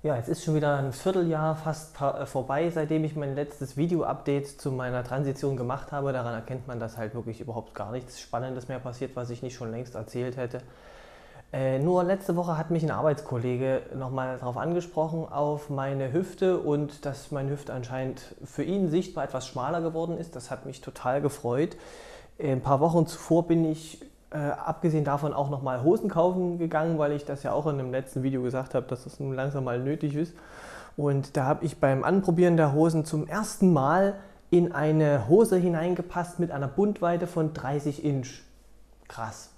Ja, es ist schon wieder ein Vierteljahr fast vorbei, seitdem ich mein letztes Video-Update zu meiner Transition gemacht habe. Daran erkennt man, dass halt wirklich überhaupt gar nichts Spannendes mehr passiert, was ich nicht schon längst erzählt hätte. Nur letzte Woche hat mich ein Arbeitskollege nochmal darauf angesprochen, auf meine Hüfte und dass meine Hüfte anscheinend für ihn sichtbar etwas schmaler geworden ist. Das hat mich total gefreut. Ein paar Wochen zuvor bin ich abgesehen davon auch nochmal Hosen kaufen gegangen, weil ich das ja auch in dem letzten Video gesagt habe, dass das nun langsam mal nötig ist. Und da habe ich beim Anprobieren der Hosen zum ersten Mal in eine Hose hineingepasst mit einer Bundweite von 30 Inch. Krass.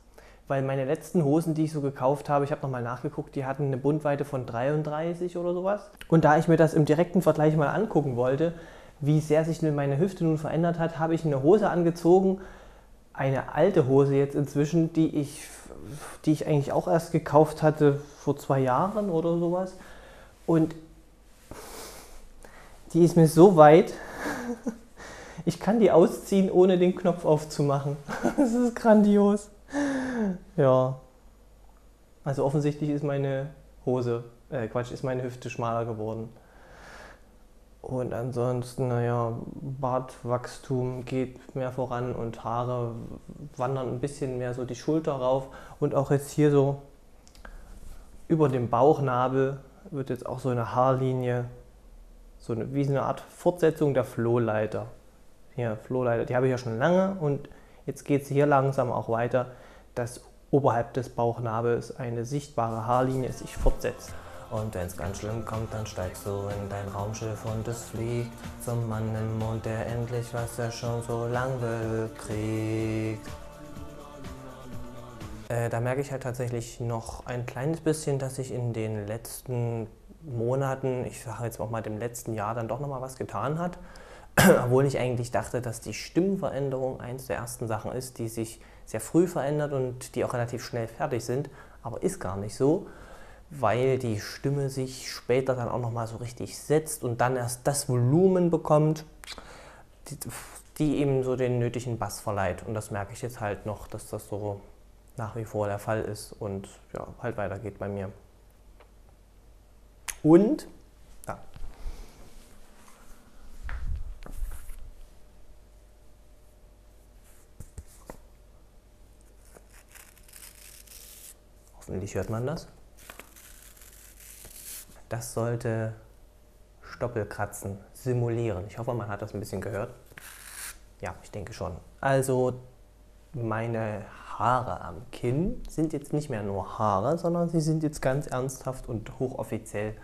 Weil meine letzten Hosen, die ich so gekauft habe, ich habe nochmal nachgeguckt, die hatten eine Bundweite von 33 oder sowas. Und da ich mir das im direkten Vergleich mal angucken wollte, wie sehr sich meine Hüfte nun verändert hat, habe ich eine Hose angezogen, eine alte Hose jetzt inzwischen, die ich eigentlich auch erst gekauft hatte vor 2 Jahren oder sowas. Und die ist mir so weit, ich kann die ausziehen, ohne den Knopf aufzumachen. Das ist grandios. Ja, also offensichtlich ist meine ist meine Hüfte schmaler geworden. Und ansonsten, naja, Bartwachstum geht mehr voran und Haare wandern ein bisschen mehr so die Schulter rauf. Und auch jetzt hier so über dem Bauchnabel wird jetzt auch so eine Haarlinie, wie eine Art Fortsetzung der Flohleiter. Hier, Flohleiter, die habe ich ja schon lange und jetzt geht es hier langsam auch weiter, dass oberhalb des Bauchnabels eine sichtbare Haarlinie sich fortsetzt. Und wenn es ganz schlimm kommt, dann steigst du in dein Raumschiff und es fliegt zum Mann im Mond, der endlich, was er schon so lang bekriegt. Da merke ich halt tatsächlich noch ein kleines bisschen, dass sich in den letzten Monaten, ich sage jetzt auch mal dem letzten Jahr, dann doch nochmal was getan hat. Obwohl ich eigentlich dachte, dass die Stimmveränderung eins der ersten Sachen ist, die sich sehr früh verändert und die auch relativ schnell fertig sind. Aber ist gar nicht so, weil die Stimme sich später dann auch nochmal so richtig setzt und dann erst das Volumen bekommt, die eben so den nötigen Bass verleiht. Und das merke ich jetzt halt noch, dass das so nach wie vor der Fall ist und ja, halt weitergeht bei mir. Und, ja. Hoffentlich hört man das. Das sollte Stoppelkratzen simulieren. Ich hoffe, man hat das ein bisschen gehört. Ja, ich denke schon. Also meine Haare am Kinn sind jetzt nicht mehr nur Haare, sondern sie sind jetzt ganz ernsthaft und hochoffiziell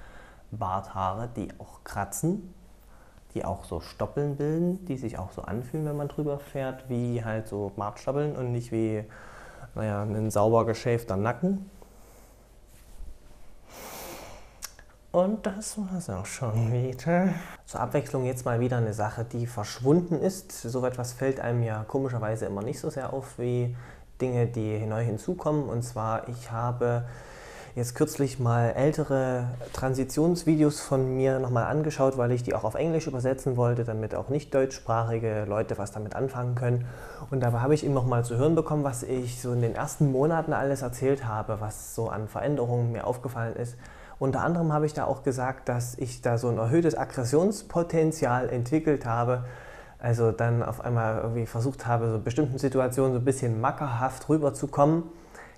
Barthaare, die auch kratzen, die auch so Stoppeln bilden, die sich auch so anfühlen, wenn man drüber fährt, wie halt so Bartstoppeln und nicht wie, naja, ein sauber geschäfter Nacken. Und das war es auch schon wieder. Zur Abwechslung jetzt mal wieder eine Sache, die verschwunden ist. So etwas fällt einem ja komischerweise immer nicht so sehr auf wie Dinge, die neu hinzukommen. Und zwar, ich habe jetzt kürzlich mal ältere Transitionsvideos von mir nochmal angeschaut, weil ich die auch auf Englisch übersetzen wollte, damit auch nicht deutschsprachige Leute was damit anfangen können. Und dabei habe ich eben nochmal zu hören bekommen, was ich so in den ersten Monaten alles erzählt habe, was so an Veränderungen mir aufgefallen ist. Unter anderem habe ich da auch gesagt, dass ich da so ein erhöhtes Aggressionspotenzial entwickelt habe. Also dann auf einmal irgendwie versucht habe, so in bestimmten Situationen so ein bisschen mackerhaft rüberzukommen.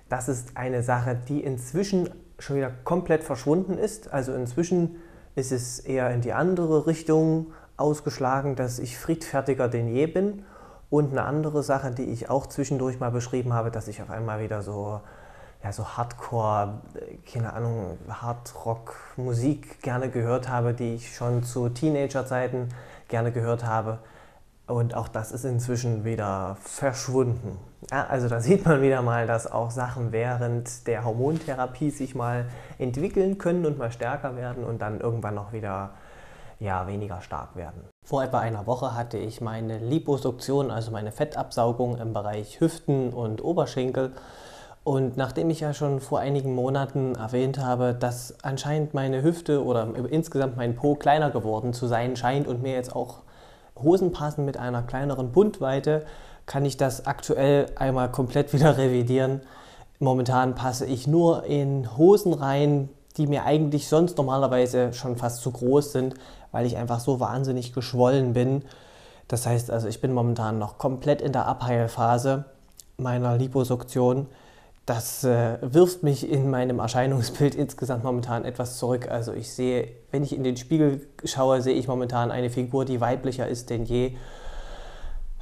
Das ist eine Sache, die inzwischen schon wieder komplett verschwunden ist. Also inzwischen ist es eher in die andere Richtung ausgeschlagen, dass ich friedfertiger denn je bin. Und eine andere Sache, die ich auch zwischendurch mal beschrieben habe, dass ich auf einmal wieder so Hardcore, keine Ahnung, Hardrock-Musik gerne gehört habe, die ich schon zu Teenagerzeiten gerne gehört habe. Und auch das ist inzwischen wieder verschwunden. Ja, also da sieht man wieder mal, dass auch Sachen während der Hormontherapie sich mal entwickeln können und mal stärker werden und dann irgendwann noch wieder weniger stark werden. Vor etwa einer Woche hatte ich meine Liposuktion, also meine Fettabsaugung im Bereich Hüften und Oberschenkel. Und nachdem ich ja schon vor einigen Monaten erwähnt habe, dass anscheinend meine Hüfte oder insgesamt mein Po kleiner geworden zu sein scheint und mir jetzt auch Hosen passen mit einer kleineren Bundweite, kann ich das aktuell einmal komplett wieder revidieren. Momentan passe ich nur in Hosen rein, die mir eigentlich sonst normalerweise schon fast zu groß sind, weil ich einfach so wahnsinnig geschwollen bin. Das heißt also, ich bin momentan noch komplett in der Abheilphase meiner Liposuktion. Das wirft mich in meinem Erscheinungsbild insgesamt momentan etwas zurück. Also ich sehe, wenn ich in den Spiegel schaue, sehe ich momentan eine Figur, die weiblicher ist denn je.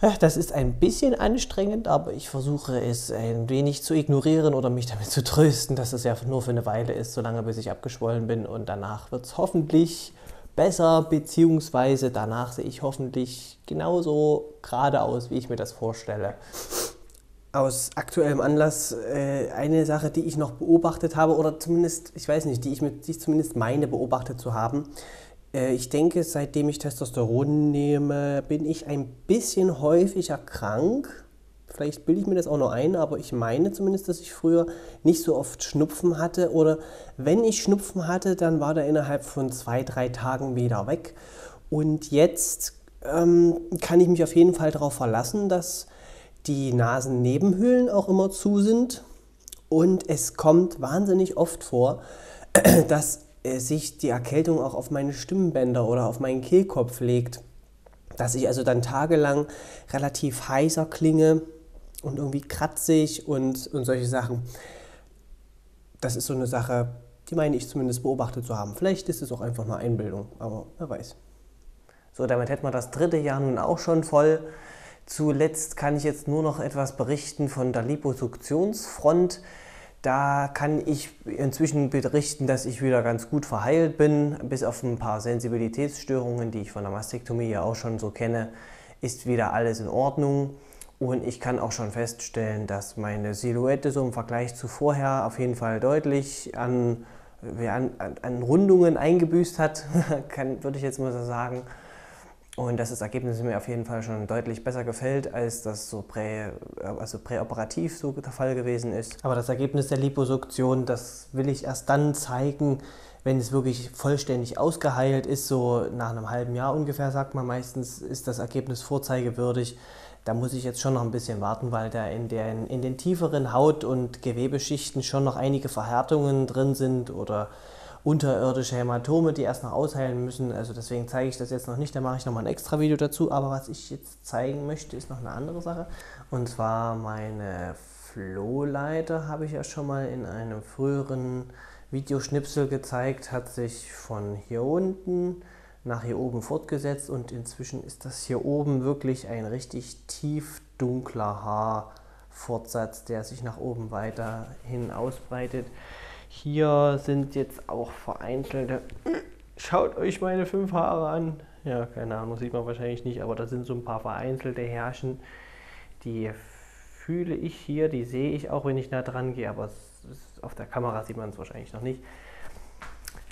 Ja, das ist ein bisschen anstrengend, aber ich versuche es ein wenig zu ignorieren oder mich damit zu trösten, dass es ja nur für eine Weile ist, solange bis ich abgeschwollen bin, und danach wird es hoffentlich besser, beziehungsweise danach sehe ich hoffentlich genauso gerade aus, wie ich mir das vorstelle. Aus aktuellem Anlass eine Sache, die ich noch beobachtet habe, oder zumindest, ich weiß nicht, die ich zumindest meine beobachtet zu haben. Ich denke, seitdem ich Testosteron nehme, bin ich ein bisschen häufiger krank. Vielleicht bilde ich mir das auch noch ein, aber ich meine zumindest, dass ich früher nicht so oft Schnupfen hatte. Oder wenn ich Schnupfen hatte, dann war der innerhalb von 2-3 Tagen wieder weg. Und jetzt kann ich mich auf jeden Fall darauf verlassen, dass die Nasennebenhöhlen auch immer zu sind. Und es kommt wahnsinnig oft vor, dass sich die Erkältung auch auf meine Stimmbänder oder auf meinen Kehlkopf legt. Dass ich also dann tagelang relativ heiser klinge und irgendwie kratzig und solche Sachen. Das ist so eine Sache, die meine ich zumindest beobachtet zu haben. Vielleicht ist es auch einfach eine Einbildung, aber wer weiß. So, damit hätten wir das 3. Jahr nun auch schon voll. Zuletzt kann ich jetzt nur noch etwas berichten von der Liposuktionsfront. Da kann ich inzwischen berichten, dass ich wieder ganz gut verheilt bin. Bis auf ein paar Sensibilitätsstörungen, die ich von der Mastektomie ja auch schon so kenne, ist wieder alles in Ordnung. Und ich kann auch schon feststellen, dass meine Silhouette so im Vergleich zu vorher auf jeden Fall deutlich an Rundungen eingebüßt hat, würde ich jetzt mal so sagen. Und dass das Ergebnis mir auf jeden Fall schon deutlich besser gefällt, als das so präoperativ so der Fall gewesen ist. Aber das Ergebnis der Liposuktion, das will ich erst dann zeigen, wenn es wirklich vollständig ausgeheilt ist. So nach einem halben Jahr ungefähr, sagt man meistens, ist das Ergebnis vorzeigewürdig. Da muss ich jetzt schon noch ein bisschen warten, weil da in den tieferen Haut- und Gewebeschichten schon noch einige Verhärtungen drin sind oder unterirdische Hämatome, die erst noch ausheilen müssen. Also deswegen zeige ich das jetzt noch nicht, da mache ich nochmal ein extra Video dazu. Aber was ich jetzt zeigen möchte, ist noch eine andere Sache. Und zwar meine Flohleiter habe ich ja schon mal in einem früheren Videoschnipsel gezeigt, hat sich von hier unten nach hier oben fortgesetzt und inzwischen ist das hier oben wirklich ein richtig tief dunkler Haarfortsatz, der sich nach oben weiterhin ausbreitet. Hier sind jetzt auch vereinzelte, schaut euch meine 5 Haare an, ja, keine Ahnung, sieht man wahrscheinlich nicht, aber da sind so ein paar vereinzelte Härchen, die fühle ich hier, die sehe ich auch, wenn ich nah dran gehe, aber auf der Kamera sieht man es wahrscheinlich noch nicht.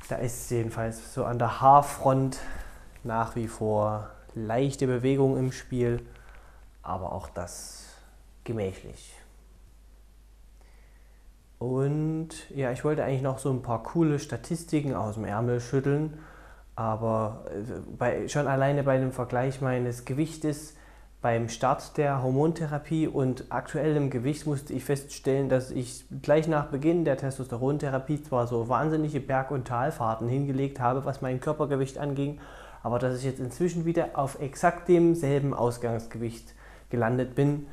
Da ist jedenfalls so an der Haarfront nach wie vor leichte Bewegung im Spiel, aber auch das gemächlich. Und ja, ich wollte eigentlich noch so ein paar coole Statistiken aus dem Ärmel schütteln, aber schon alleine bei dem Vergleich meines Gewichtes beim Start der Hormontherapie und aktuellem Gewicht musste ich feststellen, dass ich gleich nach Beginn der Testosterontherapie zwar so wahnsinnige Berg- und Talfahrten hingelegt habe, was mein Körpergewicht anging, aber dass ich jetzt inzwischen wieder auf exakt demselben Ausgangsgewicht gelandet bin.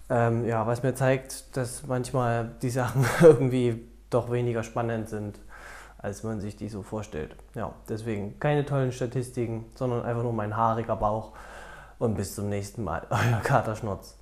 Ja, was mir zeigt, dass manchmal die Sachen irgendwie doch weniger spannend sind, als man sich die so vorstellt. Ja, deswegen keine tollen Statistiken, sondern einfach nur mein haariger Bauch. Und bis zum nächsten Mal, euer Katerschnurz.